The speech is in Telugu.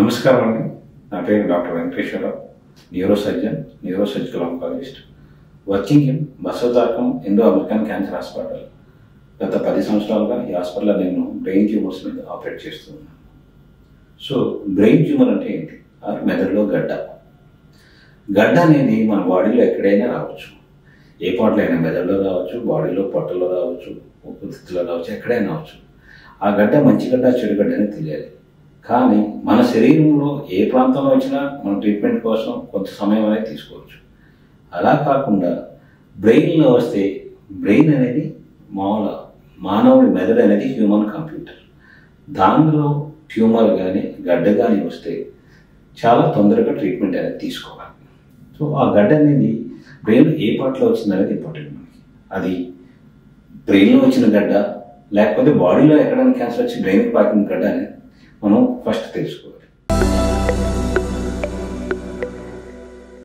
నమస్కారం అండి. నా పేరు doctor Venkateswara Rao, neurosurgical oncologist, working in Basavatarakam Indo American cancer hospital. గత 10 సంవత్సరాలుగా ఈ హాస్పిటల్లో నేను బ్రెయిన్ ట్యూమర్స్ మీద ఆపరేట్ చేస్తున్నాను. సో బ్రెయిన్ ట్యూమర్ అంటే ఏంటి? మెదడులో గడ్డ. గడ్డ అనేది మన బాడీలో ఎక్కడైనా రావచ్చు. ఏ పాటలో అయినా, మెదడులో రావచ్చు, బాడీలో పొట్టలో రావచ్చు, ఊపిరితిత్తులో రావచ్చు, ఎక్కడైనా రావచ్చు. ఆ గడ్డ మంచి గడ్డ, చెడు గడ్డ అని తెలియాలి. కానీ మన శరీరంలో ఏ ప్రాంతంలో వచ్చినా మన ట్రీట్మెంట్ కోసం కొంత సమయం అనేది తీసుకోవచ్చు. అలా కాకుండా బ్రెయిన్లో వస్తే, బ్రెయిన్ అనేది మానవుడి మెదడు అనేది హ్యూమన్ కంప్యూటర్. దానిలో ట్యూమర్ కానీ గడ్డ కానీ వస్తే చాలా తొందరగా ట్రీట్మెంట్ అనేది తీసుకోవాలి. సో ఆ గడ్డ అనేది బ్రెయిన్ ఏ పార్ట్లో వచ్చింది అనేది ఇంపార్టెంట్ మనకి. అది బ్రెయిన్లో వచ్చిన గడ్డ, లేకపోతే బాడీలో ఎక్కడైనా క్యాన్సర్ వచ్చి బ్రెయిన్కి పాకిన గడ్డ అనేది మనం ఫస్ట్ తెలుసుకోవాలి.